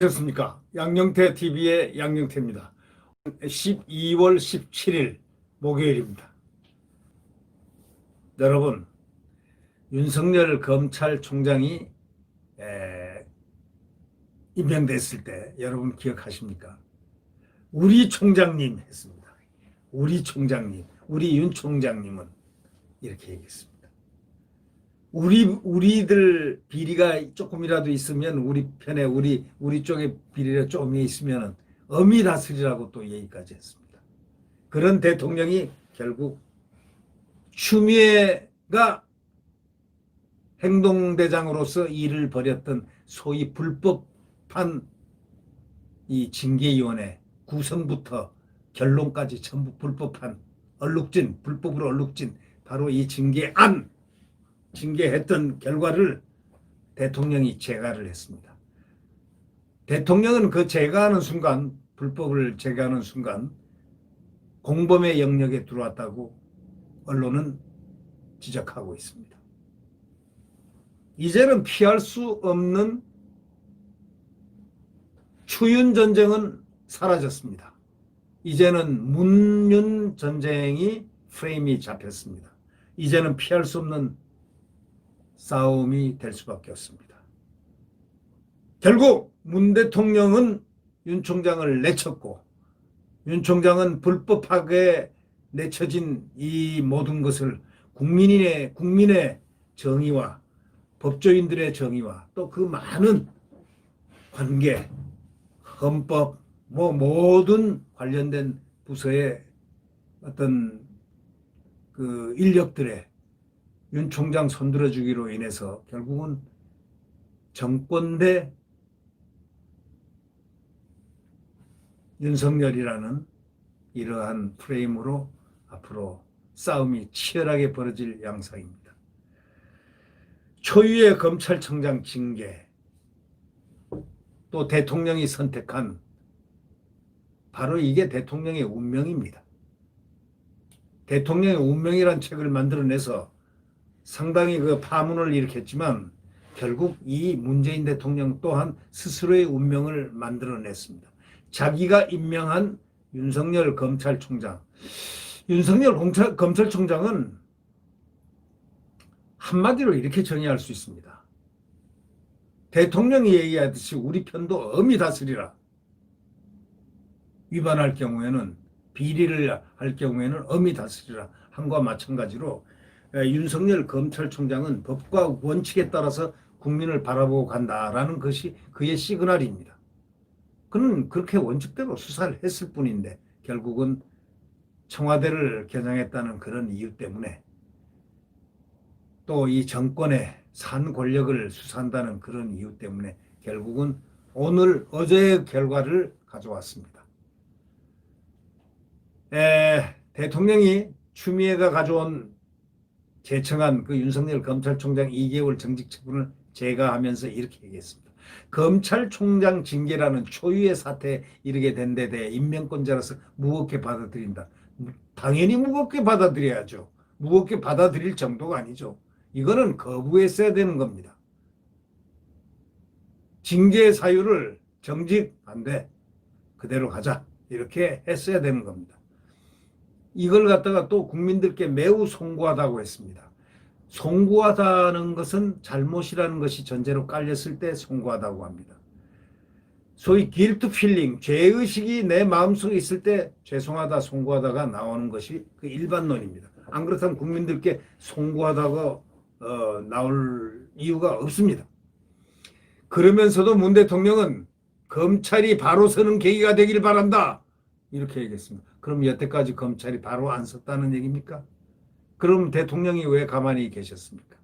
안녕하십니까. 양영태 TV의 양영태입니다. 12월 17일 목요일입니다. 여러분, 윤석열 검찰총장이 임명됐을 때 여러분 기억하십니까? 우리 총장님 했습니다. 우리 총장님, 우리 윤 총장님은 이렇게 얘기했습니다. 우리들 비리가 조금이라도 있으면 우리 편에 우리 쪽에 비리가 조금 있으면 엄히 다스리라고 또 얘기까지 했습니다. 그런 대통령이 결국 추미애가 행동대장으로서 일을 벌였던 소위 불법한 이 징계위원회 구성부터 결론까지 전부 불법한 불법으로 얼룩진 바로 이 징계했던 결과를 대통령이 제거를 했습니다. 대통령은 그 제거하는 순간, 불법을 제거하는 순간 공범의 영역에 들어왔다고 언론은 지적하고 있습니다. 이제는 피할 수 없는 추윤 전쟁은 사라졌습니다. 이제는 문윤 전쟁이 프레임이 잡혔습니다. 이제는 피할 수 없는 싸움이 될 수밖에 없습니다. 결국 문 대통령은 윤 총장을 내쳤고 윤 총장은 불법하게 내쳐진 이 모든 것을 국민의 정의와 법조인들의 정의와 또 그 많은 관계, 헌법, 모든 관련된 부서의 어떤 그 인력들의 윤 총장 손들어주기로 인해서 결국은 정권 대 윤석열이라는 이러한 프레임으로 앞으로 싸움이 치열하게 벌어질 양상입니다. 초유의 검찰총장 징계, 또 대통령이 선택한 바로 이게 대통령의 운명입니다. 대통령의 운명이란 책을 만들어내서 상당히 그 파문을 일으켰지만 결국 이 문재인 대통령 또한 스스로의 운명을 만들어냈습니다. 자기가 임명한 윤석열 검찰총장. 윤석열 검찰총장은 한마디로 이렇게 정의할 수 있습니다. 대통령이 얘기하듯이 우리 편도 엄히 다스리라. 위반할 경우에는 비리를 할 경우에는 엄히 다스리라 한과 마찬가지로 윤석열 검찰총장은 법과 원칙에 따라서 국민을 바라보고 간다라는 것이 그의 시그널입니다. 그는 그렇게 원칙대로 수사를 했을 뿐인데 결국은 청와대를 겨냥했다는 그런 이유 때문에 또 이 정권의 산 권력을 수사한다는 그런 이유 때문에 결국은 어제의 결과를 가져왔습니다. 대통령이 추미애가 제청한 그 윤석열 검찰총장 2개월 정직 처분을 제거하면서 이렇게 얘기했습니다. 검찰총장 징계라는 초유의 사태에 이르게 된 데 대해 임명권자로서 무겁게 받아들인다. 당연히 무겁게 받아들여야죠. 무겁게 받아들일 정도가 아니죠. 이거는 거부했어야 되는 겁니다. 징계 사유를 정직 안 돼. 그대로 가자. 이렇게 했어야 되는 겁니다. 이걸 갖다가 또 국민들께 매우 송구하다고 했습니다. 송구하다는 것은 잘못이라는 것이 전제로 깔렸을 때 송구하다고 합니다. 소위 guilt feeling, 죄의식이 내 마음속에 있을 때 죄송하다, 송구하다가 나오는 것이 그 일반론입니다. 안 그렇다면 국민들께 송구하다고 나올 이유가 없습니다. 그러면서도 문 대통령은 검찰이 바로 서는 계기가 되길 바란다. 이렇게 얘기했습니다. 그럼 여태까지 검찰이 바로 안 섰다는 얘기입니까? 그럼 대통령이 왜 가만히 계셨습니까?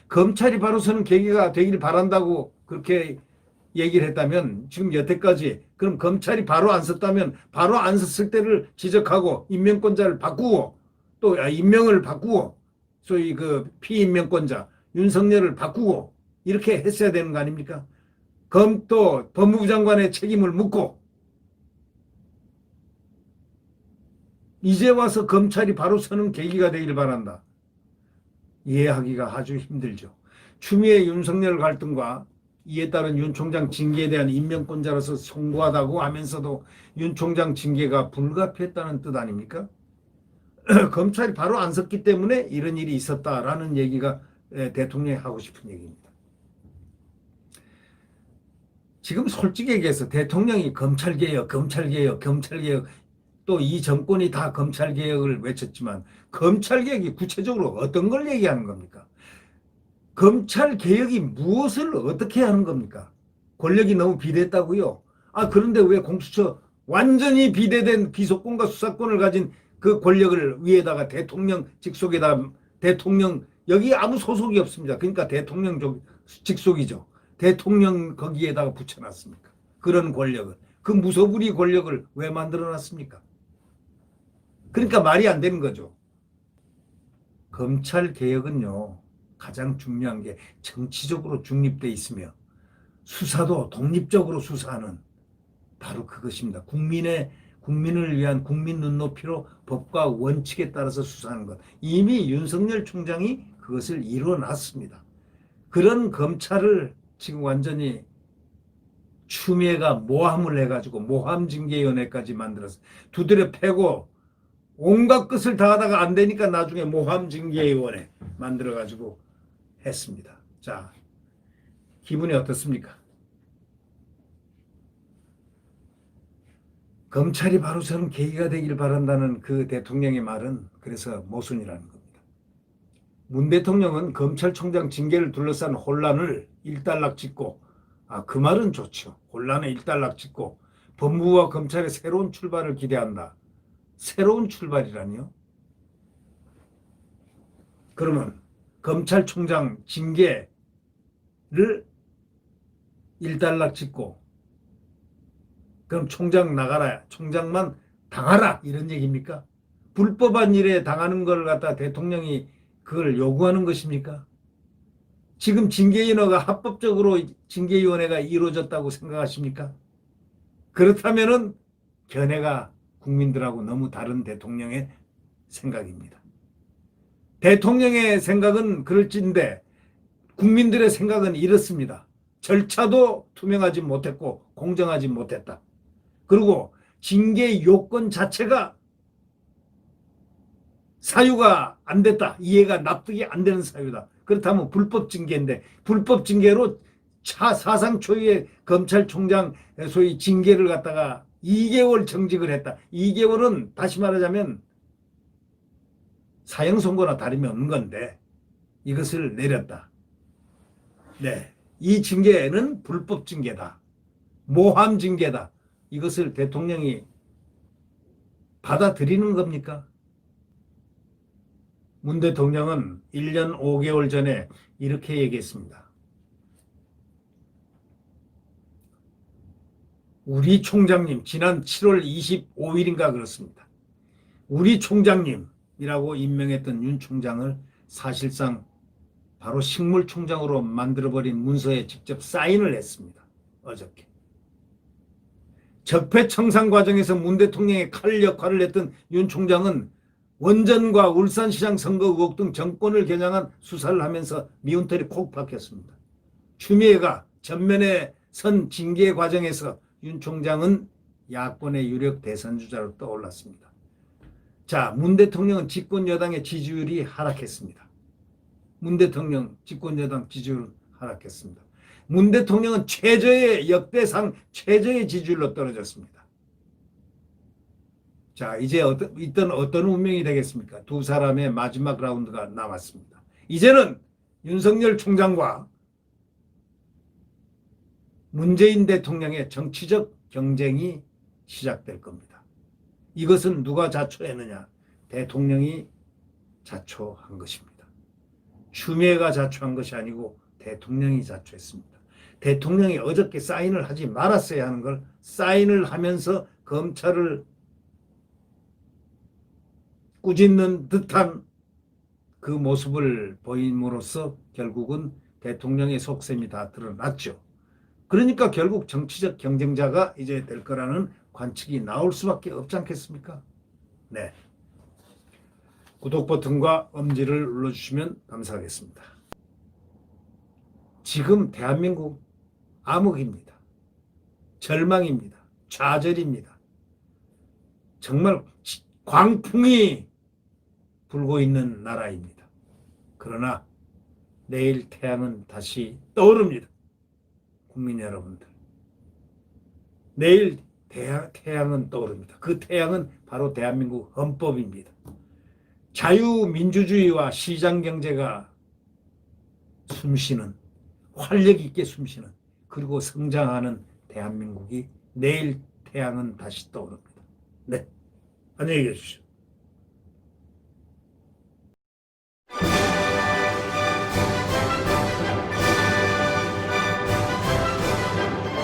검찰이 바로 서는 계기가 되길 바란다고 그렇게 얘기를 했다면 지금 여태까지 그럼 검찰이 바로 안 섰다면 바로 안 섰을 때를 지적하고 임명권자를 바꾸고 또 임명을 바꾸고 소위 그 피임명권자 윤석열을 바꾸고 이렇게 했어야 되는 거 아닙니까? 또 법무부 장관의 책임을 묻고 이제 와서 검찰이 바로 서는 계기가 되길 바란다. 이해하기가 아주 힘들죠. 추미애 윤석열 갈등과 이에 따른 윤 총장 징계에 대한 임명권자로서 송구하다고 하면서도 윤 총장 징계가 불가피했다는 뜻 아닙니까? 검찰이 바로 안 섰기 때문에 이런 일이 있었다라는 얘기가 대통령이 하고 싶은 얘기입니다. 지금 솔직히 얘기해서 대통령이 검찰개혁, 검찰개혁, 검찰개혁, 또 이 정권이 다 검찰개혁을 외쳤지만 검찰개혁이 구체적으로 어떤 걸 얘기하는 겁니까? 검찰개혁이 무엇을 어떻게 하는 겁니까? 권력이 너무 비대했다고요? 그런데 왜 공수처 완전히 비대된 비속권과 수사권을 가진 그 권력을 위에다가 대통령 직속에다 대통령 여기 아무 소속이 없습니다. 그러니까 대통령 직속이죠. 대통령 거기에다가 붙여놨습니까? 그런 권력을. 그 무소불위 권력을 왜 만들어놨습니까? 그러니까 말이 안 되는 거죠. 검찰개혁은요. 가장 중요한 게 정치적으로 중립돼 있으며 수사도 독립적으로 수사하는 바로 그것입니다. 국민을 위한 국민 눈높이로 법과 원칙에 따라서 수사하는 것. 이미 윤석열 총장이 그것을 이뤄놨습니다. 그런 검찰을 지금 완전히 추미애가 모함을 해가지고 모함징계위원회까지 만들어서 두드려 패고 온갖 것을 다 하다가 안 되니까 나중에 모함징계위원회 만들어가지고 했습니다. 자, 기분이 어떻습니까? 검찰이 바로 서는 계기가 되길 바란다는 그 대통령의 말은 그래서 모순이라는 겁니다. 문 대통령은 검찰총장 징계를 둘러싼 혼란을 일단락짓고 그 말은 좋죠. 혼란을 일단락짓고 법무부와 검찰의 새로운 출발을 기대한다. 새로운 출발이라니요? 그러면 검찰총장 징계를 일단락짓고 그럼 총장 나가라, 총장만 당하라 이런 얘기입니까? 불법한 일에 당하는 걸 갖다 대통령이 그걸 요구하는 것입니까? 지금 징계위원회가 합법적으로 징계위원회가 이루어졌다고 생각하십니까? 그렇다면은 견해가 국민들하고 너무 다른 대통령의 생각입니다. 대통령의 생각은 그럴진데 국민들의 생각은 이렇습니다. 절차도 투명하지 못했고 공정하지 못했다. 그리고 징계 요건 자체가 사유가 안 됐다. 이해가 납득이 안 되는 사유다. 그렇다면 불법 징계인데 불법 징계로 사상 초유의 검찰총장 소위 징계를 갖다가 2개월 정직을 했다. 2개월은 다시 말하자면 사형 선고나 다름이 없는 건데 이것을 내렸다. 네, 이 징계는 불법 징계다. 모함 징계다. 이것을 대통령이 받아들이는 겁니까? 문 대통령은 1년 5개월 전에 이렇게 얘기했습니다. 우리 총장님, 지난 7월 25일인가 그렇습니다. 우리 총장님이라고 임명했던 윤 총장을 사실상 바로 식물총장으로 만들어버린 문서에 직접 사인을 했습니다. 어저께. 적폐청산 과정에서 문 대통령의 칼 역할을 했던 윤 총장은 원전과 울산시장 선거 의혹 등 정권을 겨냥한 수사를 하면서 미운털이 콕 박혔습니다. 추미애가 전면에 선 징계 과정에서 윤 총장은 야권의 유력 대선주자로 떠올랐습니다. 자, 문 대통령은 집권 여당의 지지율이 하락했습니다. 문 대통령 집권 여당 지지율 하락했습니다. 문 대통령은 최저의 역대상 최저의 지지율로 떨어졌습니다. 자, 이제 어떤 운명이 되겠습니까? 두 사람의 마지막 라운드가 남았습니다. 이제는 윤석열 총장과 문재인 대통령의 정치적 경쟁이 시작될 겁니다. 이것은 누가 자초했느냐? 대통령이 자초한 것입니다. 추미애가 자초한 것이 아니고 대통령이 자초했습니다. 대통령이 어저께 사인을 하지 말았어야 하는 걸 사인을 하면서 검찰을 꾸짖는 듯한 그 모습을 보임으로써 결국은 대통령의 속셈이 다 드러났죠. 그러니까 결국 정치적 경쟁자가 이제 될 거라는 관측이 나올 수밖에 없지 않겠습니까? 네. 구독 버튼과 엄지를 눌러주시면 감사하겠습니다. 지금 대한민국 암흑입니다. 절망입니다. 좌절입니다. 정말 광풍이 불고 있는 나라입니다. 그러나 내일 태양은 다시 떠오릅니다. 국민 여러분들. 내일 태양은 떠오릅니다. 그 태양은 바로 대한민국 헌법입니다. 자유민주주의와 시장경제가 숨쉬는, 활력 있게 숨쉬는, 그리고 성장하는 대한민국이 내일 태양은 다시 떠오릅니다. 네, 안녕히 계십시오.